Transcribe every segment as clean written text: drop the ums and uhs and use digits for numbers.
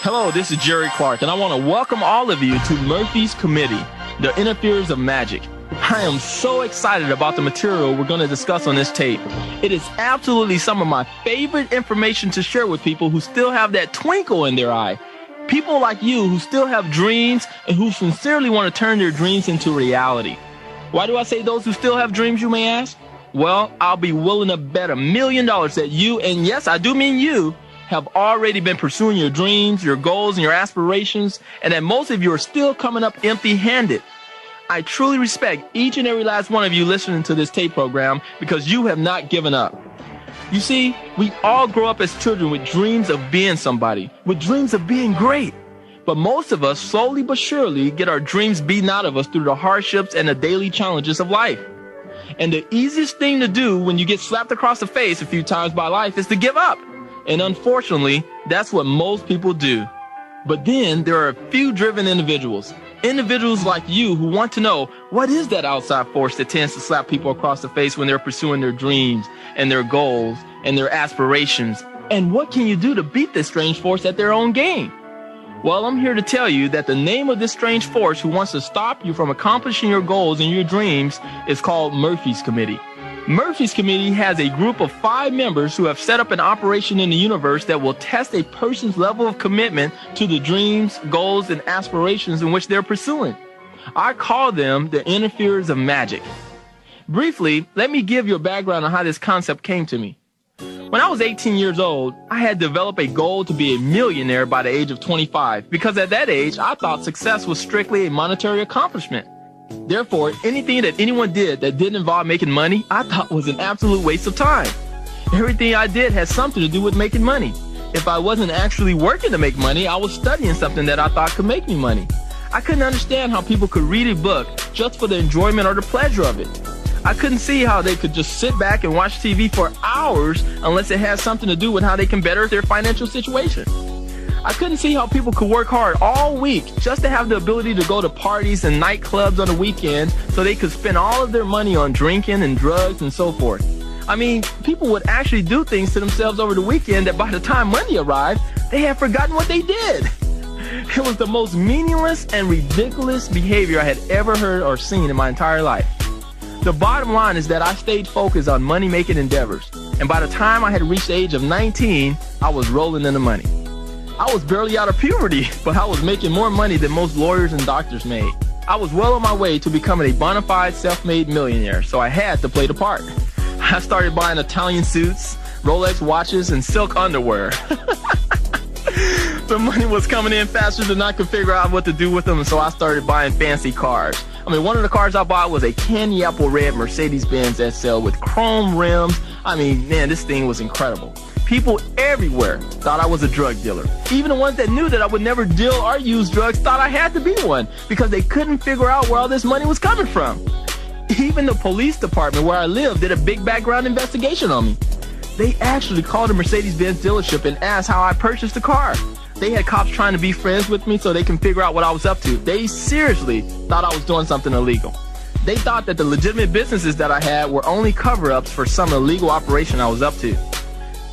Hello, this is Jerry Clark, and I want to welcome all of you to Murphy's Committee, the Interferers of Magic. I am so excited about the material we're going to discuss on this tape. It is absolutely some of my favorite information to share with people who still have that twinkle in their eye. People like you who still have dreams and who sincerely want to turn their dreams into reality. Why do I say those who still have dreams, you may ask? Well, I'll be willing to bet $1 million that you, and yes, I do mean you, have already been pursuing your dreams, your goals, and your aspirations, and that most of you are still coming up empty-handed. I truly respect each and every last one of you listening to this tape program because you have not given up. You see, we all grow up as children with dreams of being somebody, with dreams of being great. But most of us, slowly but surely, get our dreams beaten out of us through the hardships and the daily challenges of life. And the easiest thing to do when you get slapped across the face a few times by life is to give up. And unfortunately, that's what most people do. But then there are a few driven individuals like you who want to know what is that outside force that tends to slap people across the face when they're pursuing their dreams and their goals and their aspirations. And what can you do to beat this strange force at their own game? Well, I'm here to tell you that the name of this strange force who wants to stop you from accomplishing your goals and your dreams is called Murphy's Committee. Murphy's Committee has a group of 5 members who have set up an operation in the universe that will test a person's level of commitment to the dreams, goals, and aspirations in which they're pursuing. I call them the Interferers of Magic. Briefly, let me give you a background on how this concept came to me. When I was 18 years old, I had developed a goal to be a millionaire by the age of 25 because at that age, I thought success was strictly a monetary accomplishment. Therefore, anything that anyone did that didn't involve making money, I thought was an absolute waste of time. Everything I did had something to do with making money. If I wasn't actually working to make money, I was studying something that I thought could make me money. I couldn't understand how people could read a book just for the enjoyment or the pleasure of it. I couldn't see how they could just sit back and watch TV for hours unless it had something to do with how they can better their financial situation. I couldn't see how people could work hard all week just to have the ability to go to parties and nightclubs on the weekend so they could spend all of their money on drinking and drugs and so forth. I mean, people would actually do things to themselves over the weekend that by the time Monday arrived, they had forgotten what they did. It was the most meaningless and ridiculous behavior I had ever heard or seen in my entire life. The bottom line is that I stayed focused on money-making endeavors, and by the time I had reached the age of 19, I was rolling in the money. I was barely out of puberty, but I was making more money than most lawyers and doctors made. I was well on my way to becoming a bona fide self-made millionaire, so I had to play the part. I started buying Italian suits, Rolex watches, and silk underwear. The money was coming in faster than I could figure out what to do with them, so I started buying fancy cars. One of the cars I bought was a candy apple red Mercedes-Benz SL with chrome rims. This thing was incredible. People everywhere thought I was a drug dealer. Even the ones that knew that I would never deal or use drugs thought I had to be one because they couldn't figure out where all this money was coming from. Even the police department where I lived did a big background investigation on me. They actually called a Mercedes-Benz dealership and asked how I purchased the car. They had cops trying to be friends with me so they can figure out what I was up to. They seriously thought I was doing something illegal. They thought that the legitimate businesses that I had were only cover-ups for some illegal operation I was up to.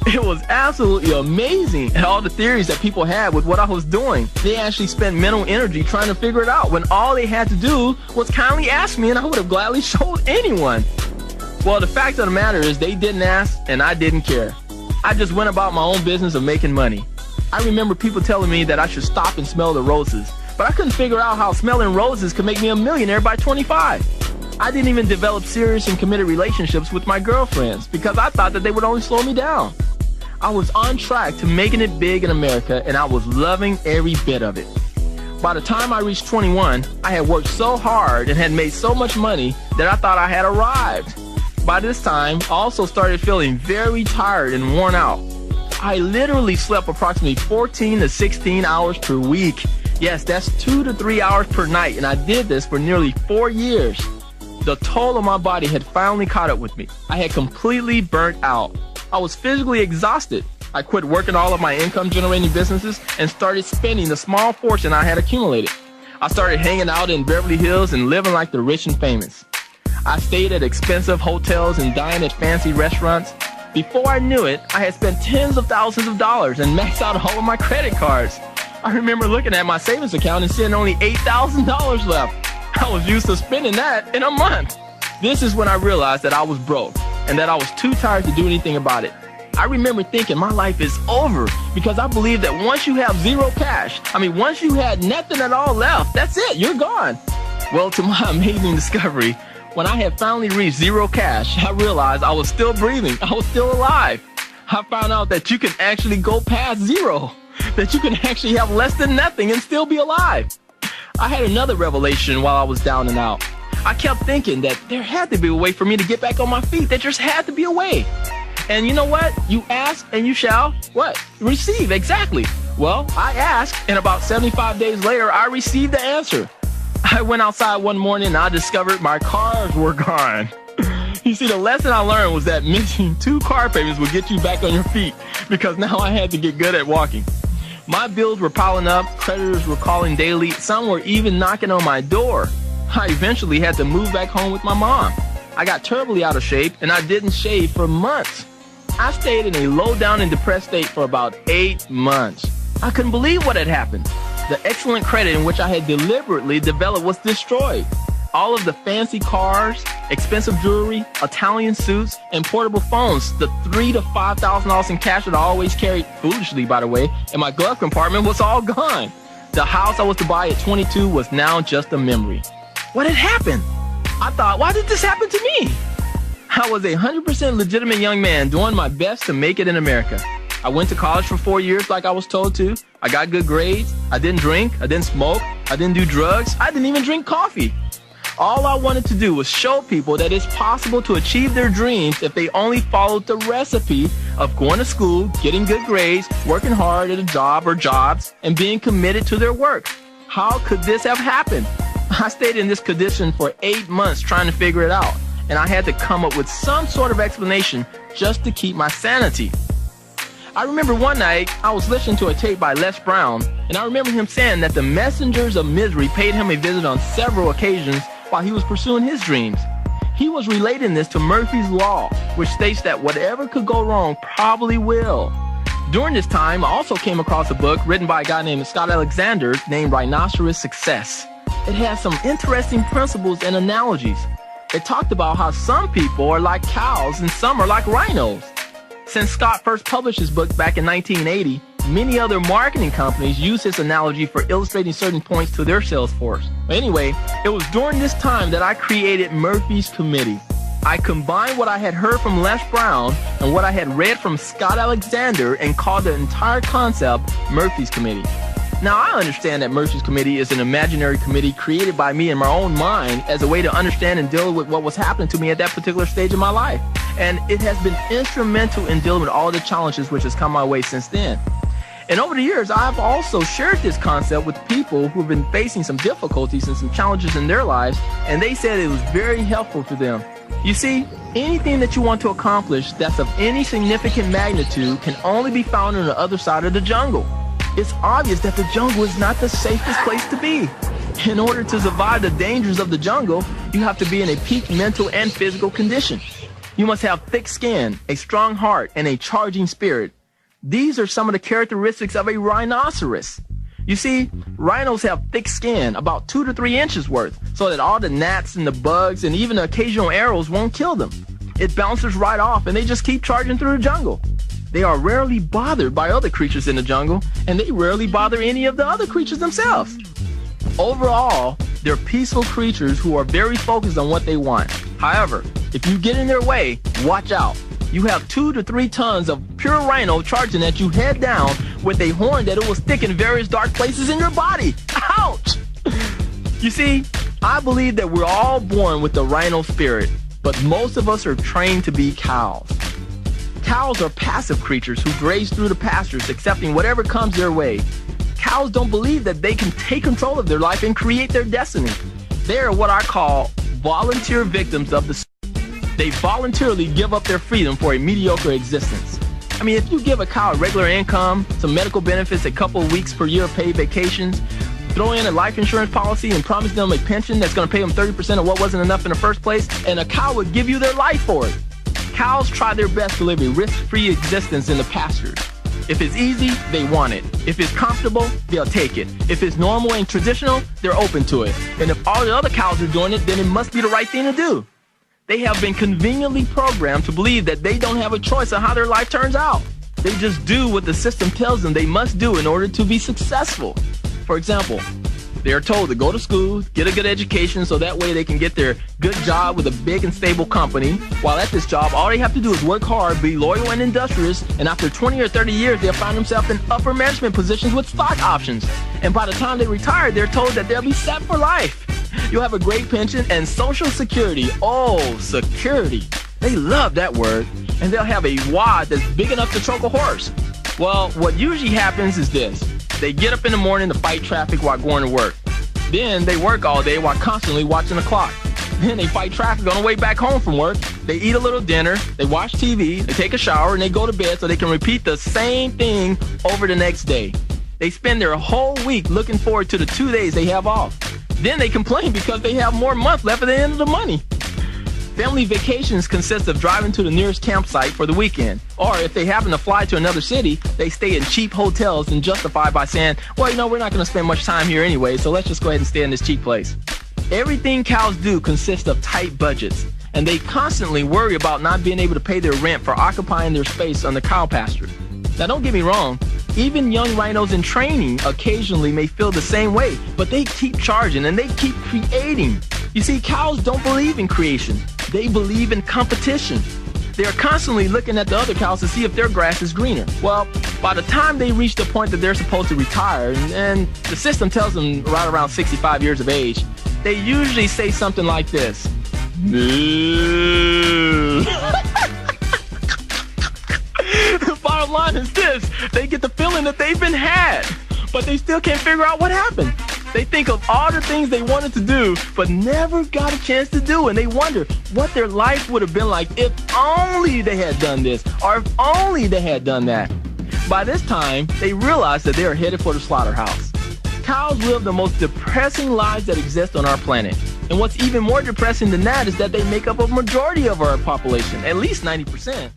It was absolutely amazing at all the theories that people had with what I was doing. They actually spent mental energy trying to figure it out when all they had to do was kindly ask me and I would have gladly showed anyone. Well, the fact of the matter is they didn't ask and I didn't care. I just went about my own business of making money. I remember people telling me that I should stop and smell the roses, but I couldn't figure out how smelling roses could make me a millionaire by 25. I didn't even develop serious and committed relationships with my girlfriends because I thought that they would only slow me down. I was on track to making it big in America and I was loving every bit of it. By the time I reached 21, I had worked so hard and had made so much money that I thought I had arrived. By this time, I also started feeling very tired and worn out. I literally slept approximately 14 to 16 hours per week. Yes, that's 2 to 3 hours per night, and I did this for nearly 4 years. The toll on my body had finally caught up with me. I had completely burnt out. I was physically exhausted. I quit working all of my income-generating businesses and started spending the small fortune I had accumulated. I started hanging out in Beverly Hills and living like the rich and famous. I stayed at expensive hotels and dined at fancy restaurants. Before I knew it, I had spent tens of thousands of dollars and maxed out all of my credit cards. I remember looking at my savings account and seeing only $8,000 left. I was used to spending that in a month. This is when I realized that I was broke and that I was too tired to do anything about it. I remember thinking my life is over because I believed that once you have zero cash, once you had nothing at all left, that's it, you're gone. Well, to my amazing discovery, when I had finally reached zero cash, I realized I was still breathing, I was still alive. I found out that you can actually go past zero, that you can actually have less than nothing and still be alive. I had another revelation while I was down and out. I kept thinking that there had to be a way for me to get back on my feet. There just had to be a way. And you know what? You ask and you shall, what? Receive, exactly. Well, I asked, and about 75 days later, I received the answer. I went outside one morning and I discovered my cars were gone. You see, the lesson I learned was that missing 2 car payments would get you back on your feet because now I had to get good at walking. My bills were piling up, creditors were calling daily, some were even knocking on my door. I eventually had to move back home with my mom. I got terribly out of shape and I didn't shave for months. I stayed in a low down and depressed state for about 8 months. I couldn't believe what had happened. The excellent credit in which I had deliberately developed was destroyed. All of the fancy cars, expensive jewelry, Italian suits, and portable phones, the $3,000 to $5,000 in cash that I always carried, foolishly by the way, in my glove compartment was all gone. The house I was to buy at 22 was now just a memory. What had happened? I thought, why did this happen to me? I was a 100% legitimate young man doing my best to make it in America. I went to college for 4 years like I was told to. I got good grades. I didn't drink. I didn't smoke. I didn't do drugs. I didn't even drink coffee. All I wanted to do was show people that it's possible to achieve their dreams if they only followed the recipe of going to school, getting good grades, working hard at a job or jobs, and being committed to their work. How could this have happened? I stayed in this condition for 8 months trying to figure it out, and I had to come up with some sort of explanation just to keep my sanity. I remember one night I was listening to a tape by Les Brown, and I remember him saying that the messengers of misery paid him a visit on several occasions while he was pursuing his dreams. He was relating this to Murphy's Law, which states that whatever could go wrong probably will. During this time, I also came across a book written by a guy named Scott Alexander named Rhinoceros Success. It has some interesting principles and analogies. It talked about how some people are like cows and some are like rhinos. Since Scott first published his book back in 1980, many other marketing companies use this analogy for illustrating certain points to their sales force. But anyway, it was during this time that I created Murphy's Committee. I combined what I had heard from Les Brown and what I had read from Scott Alexander and called the entire concept Murphy's Committee. Now, I understand that Murphy's Committee is an imaginary committee created by me in my own mind as a way to understand and deal with what was happening to me at that particular stage of my life. And it has been instrumental in dealing with all the challenges which has come my way since then. And over the years, I've also shared this concept with people who've been facing some difficulties and some challenges in their lives, and they said it was very helpful to them. You see, anything that you want to accomplish that's of any significant magnitude can only be found on the other side of the jungle. It's obvious that the jungle is not the safest place to be. In order to survive the dangers of the jungle, you have to be in a peak mental and physical condition. You must have thick skin, a strong heart, and a charging spirit. These are some of the characteristics of a rhinoceros. You see, rhinos have thick skin, about 2 to 3 inches worth, so that all the gnats and the bugs and even the occasional arrows won't kill them. It bounces right off and they just keep charging through the jungle. They are rarely bothered by other creatures in the jungle, and they rarely bother any of the other creatures themselves. Overall, they're peaceful creatures who are very focused on what they want. However, if you get in their way, watch out. You have 2 to 3 tons of pure rhino charging at you head down with a horn that it will stick in various dark places in your body. Ouch! You see, I believe that we're all born with the rhino spirit, but most of us are trained to be cows. Cows are passive creatures who graze through the pastures, accepting whatever comes their way. Cows don't believe that they can take control of their life and create their destiny. They are what I call volunteer victims of the. They voluntarily give up their freedom for a mediocre existence. I mean, if you give a cow a regular income, some medical benefits, a couple of weeks per year of paid vacations, throw in a life insurance policy and promise them a pension that's going to pay them 30% of what wasn't enough in the first place, and a cow would give you their life for it. Cows try their best to live a risk-free existence in the pastures. If it's easy, they want it. If it's comfortable, they'll take it. If it's normal and traditional, they're open to it. And if all the other cows are doing it, then it must be the right thing to do. They have been conveniently programmed to believe that they don't have a choice on how their life turns out. They just do what the system tells them they must do in order to be successful. For example, they are told to go to school, get a good education, so that way they can get their good job with a big and stable company. While at this job, all they have to do is work hard, be loyal and industrious, and after 20 or 30 years, they'll find themselves in upper management positions with stock options. And by the time they retire, they're told that they'll be set for life. You'll have a great pension and Social Security. Oh, security. They love that word. And they'll have a wad that's big enough to choke a horse. Well, what usually happens is this. They get up in the morning to fight traffic while going to work. Then they work all day while constantly watching the clock. Then they fight traffic on the way back home from work. They eat a little dinner, they watch TV, they take a shower, and they go to bed so they can repeat the same thing over the next day. They spend their whole week looking forward to the 2 days they have off. Then they complain because they have more month left at the end of the money. Family vacations consist of driving to the nearest campsite for the weekend. Or if they happen to fly to another city, they stay in cheap hotels and justify by saying, well, we're not going to spend much time here anyway, so let's just go ahead and stay in this cheap place. Everything cows do consists of tight budgets, and they constantly worry about not being able to pay their rent for occupying their space on the cow pasture. Now, don't get me wrong. Even young rhinos in training occasionally may feel the same way, but they keep charging and they keep creating. You see, cows don't believe in creation. They believe in competition. They are constantly looking at the other cows to see if their grass is greener. Well, by the time they reach the point that they're supposed to retire, and the system tells them right around 65 years of age, they usually say something like this. The bottom line is this. They get the feeling that they've been had, but they still can't figure out what happened. They think of all the things they wanted to do, but never got a chance to do, and they wonder what their life would have been like if only they had done this, or if only they had done that. By this time, they realize that they are headed for the slaughterhouse. Cows live the most depressing lives that exist on our planet. And what's even more depressing than that is that they make up a majority of our population, at least 90%.